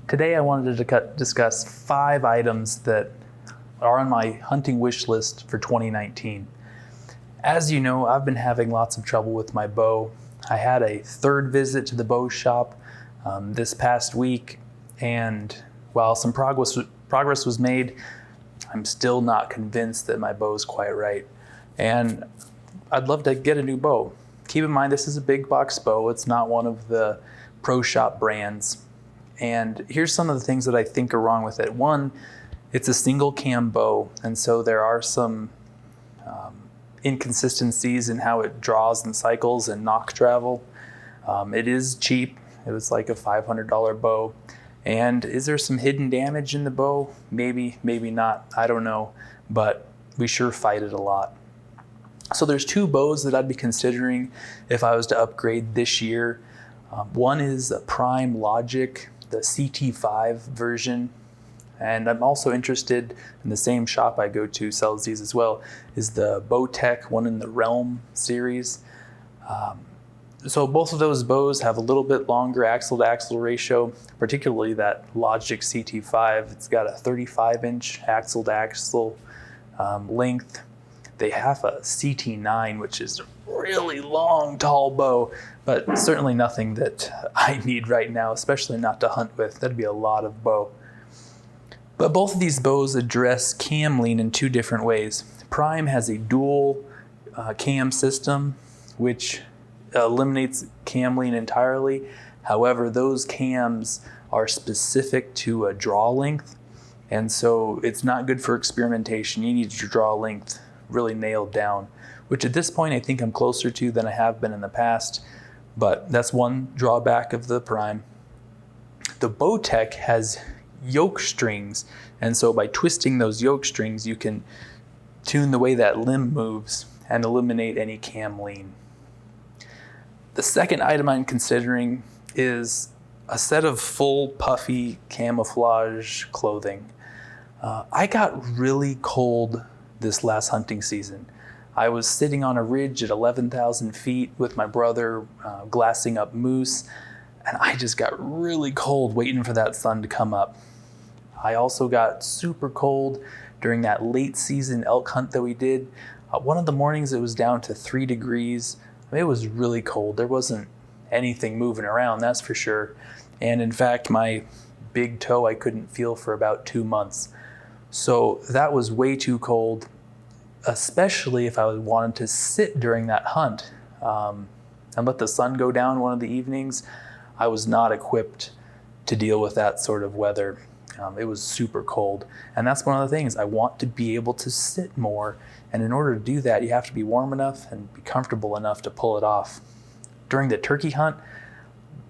Today I wanted to discuss 5 items that are on my hunting wish list for 2019. As you know, I've been having lots of trouble with my bow. I had a 3rd visit to the bow shop this past week, and while some progress was made, I'm still not convinced that my bow is quite right. And I'd love to get a new bow. Keep in mind, this is a big box bow. It's not one of the pro shop brands. And here's some of the things that I think are wrong with it. One, it's a single cam bow, and so there are some inconsistencies in how it draws and cycles and nock travel. It is cheap. It was like a $500 bow. And is there some hidden damage in the bow? Maybe, maybe not. I don't know. But we sure fight it a lot. So there's 2 bows that I'd be considering if I was to upgrade this year. One is a Prime Logic, the CT5 version. And I'm also interested in the same shop I go to sells these as well, is the Bowtech one in the Realm series. So both of those bows have a little bit longer axle to axle ratio, particularly that Logic CT5. It's got a 35-inch axle to axle length. They have a CT9, which is a really long, tall bow, but certainly nothing that I need right now, especially not to hunt with. That'd be a lot of bow. But both of these bows address cam lean in 2 different ways. Prime has a dual cam system, which eliminates cam lean entirely. However, those cams are specific to a draw length, and so it's not good for experimentation. You need your draw length really nailed down, which at this point I think I'm closer to than I have been in the past, but that's one drawback of the Prime. The Bowtech has yoke strings, and so by twisting those yoke strings you can tune the way that limb moves and eliminate any cam lean. The second item I'm considering is a set of full Puffy camouflage clothing. I got really cold this last hunting season. I was sitting on a ridge at 11,000 feet with my brother glassing up moose, and I just got really cold waiting for that sun to come up. I also got super cold during that late season elk hunt that we did. One of the mornings it was down to 3 degrees. It was really cold. There wasn't anything moving around, that's for sure. And in fact, my big toe I couldn't feel for about 2 months. So that was way too cold, especially if I wanted to sit during that hunt and let the sun go down one of the evenings. I was not equipped to deal with that sort of weather. It was super cold. And that's one of the things. I want to be able to sit more. And in order to do that, you have to be warm enough and be comfortable enough to pull it off. During the turkey hunt,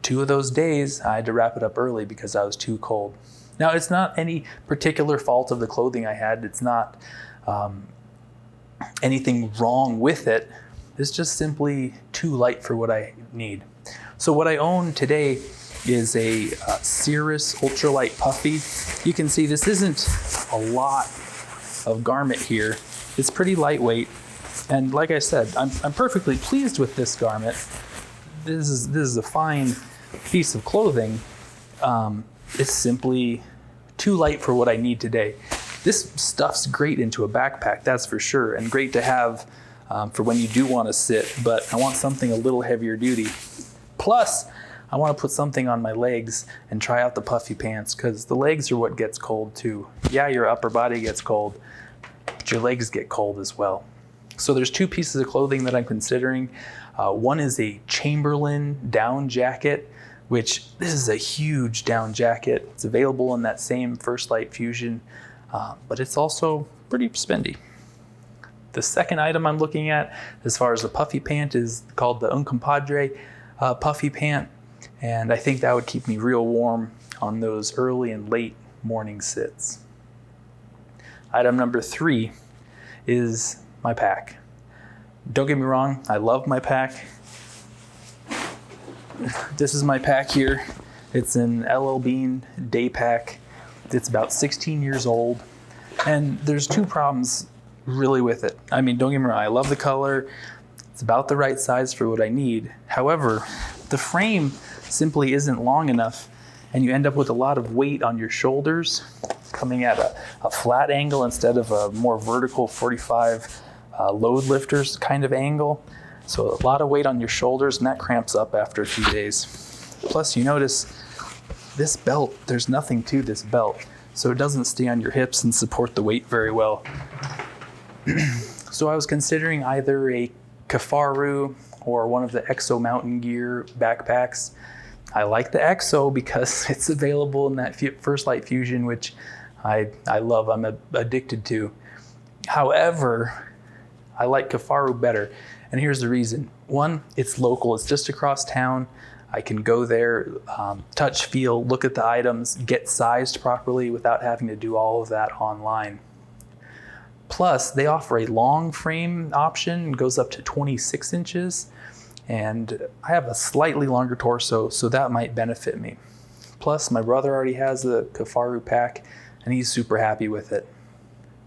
2 of those days, I had to wrap it up early because I was too cold. Now, it's not any particular fault of the clothing I had. It's not anything wrong with it. It's just simply too light for what I need. So what I own today is a Cirrus Ultralight Puffy. You can see this isn't a lot of garment here. It's pretty lightweight. And like I said, I'm perfectly pleased with this garment. This is a fine piece of clothing. It's simply too light for what I need today. This stuff's great into a backpack, that's for sure, and great to have for when you do want to sit, but I want something a little heavier duty. Plus, I want to put something on my legs and try out the puffy pants, because the legs are what gets cold too. Yeah, your upper body gets cold, but your legs get cold as well. So there's 2 pieces of clothing that I'm considering. One is a Chamberlain down jacket, which this is a huge down jacket. It's available in that same Firstlite Fusion, but it's also pretty spendy. The second item I'm looking at as far as the puffy pant is called the Un Compadre puffy pant, and I think that would keep me real warm on those early and late morning sits. Item number 3 is my pack. Don't get me wrong, I love my pack. This is my pack here. It's an LL Bean day pack. It's about 16 years old, and there's 2 problems really with it. I mean, don't get me wrong, I love the color. It's about the right size for what I need. However, the frame simply isn't long enough and you end up with a lot of weight on your shoulders coming at a flat angle instead of a more vertical 45 load lifters kind of angle. So a lot of weight on your shoulders, and that cramps up after a few days. Plus you notice this belt, there's nothing to this belt, so it doesn't stay on your hips and support the weight very well. So I was considering either a Kifaru or one of the Exo Mountain Gear backpacks. I like the Exo because it's available in that Firstlite Fusion, which I love, I'm addicted to. However, I like Kifaru better, and here's the reason. One, it's local, it's just across town. I can go there, touch, feel, look at the items, get sized properly without having to do all of that online. Plus, they offer a long frame option, goes up to 26 inches, and I have a slightly longer torso, so that might benefit me. Plus, my brother already has a Kifaru pack, and he's super happy with it.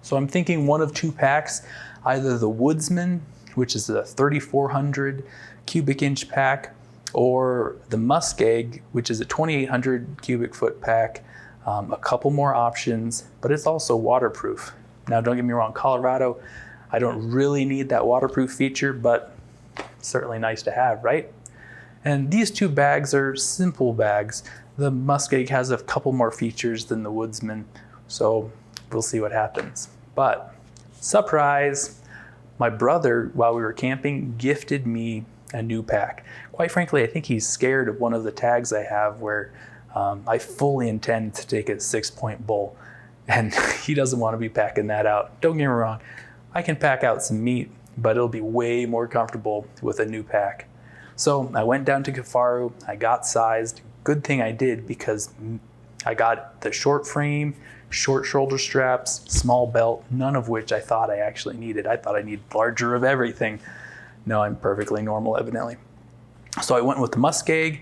So I'm thinking one of two packs, either the Woodsman, which is a 3,400 cubic inch pack, or the Muskeg, which is a 2,800 cubic foot pack. A couple more options, but it's also waterproof. Now, don't get me wrong, Colorado, I don't really need that waterproof feature, but certainly nice to have, right? And these two bags are simple bags. The Muskeg has a couple more features than the Woodsman, so we'll see what happens. But surprise, my brother, while we were camping, gifted me a new pack. Quite frankly, I think he's scared of one of the tags I have where I fully intend to take a 6-point bull, and he doesn't want to be packing that out. Don't get me wrong, I can pack out some meat, but it'll be way more comfortable with a new pack. So I went down to Kifaru, I got sized. Good thing I did, because I got the short frame, short shoulder straps, small belt, none of which I thought I actually needed. I thought I needed larger of everything. No, I'm perfectly normal, evidently. So I went with the Muskeg.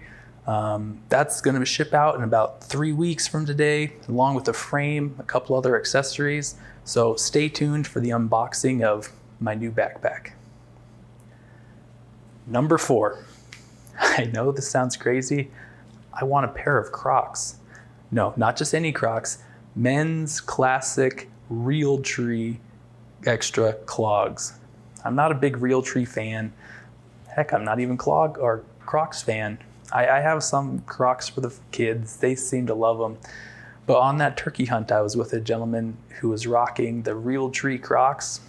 That's going to ship out in about 3 weeks from today, along with the frame, a couple other accessories. So stay tuned for the unboxing of my new backpack. Number 4. I know this sounds crazy. I want a pair of Crocs. No, not just any Crocs. Men's classic Realtree extra clogs. I'm not a big Realtree fan. Heck, I'm not even Crocs fan. I have some Crocs for the kids. They seem to love them. But on that turkey hunt, I was with a gentleman who was rocking the Realtree Crocs.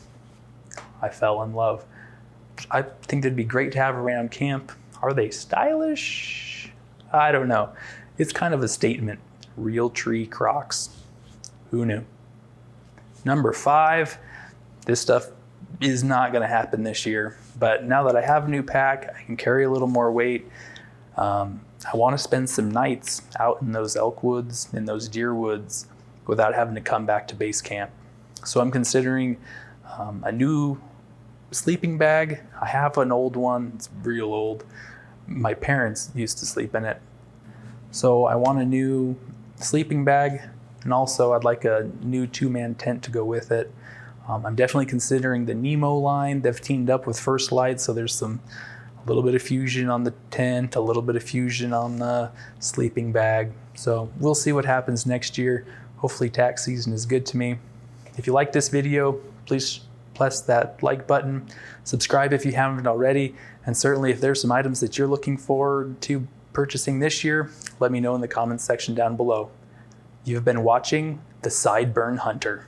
I fell in love. I think they'd be great to have around camp. Are they stylish? I don't know. It's kind of a statement. Realtree Crocs. Who knew? Number 5, this stuff is not going to happen this year, but now that I have a new pack, I can carry a little more weight. I want to spend some nights out in those elk woods, in those deer woods, without having to come back to base camp. So I'm considering a new sleeping bag. I have an old one, it's real old. My parents used to sleep in it. So I want a new sleeping bag, and also I'd like a new 2-man tent to go with it. I'm definitely considering the Nemo line. They've teamed up with Firstlite, so there's a little bit of fusion on the tent, a little bit of fusion on the sleeping bag. So we'll see what happens next year. Hopefully tax season is good to me. If you like this video, please press that like button. Subscribe if you haven't already. And certainly if there's some items that you're looking forward to purchasing this year, let me know in the comments section down below. You've been watching the Sideburn Hunter.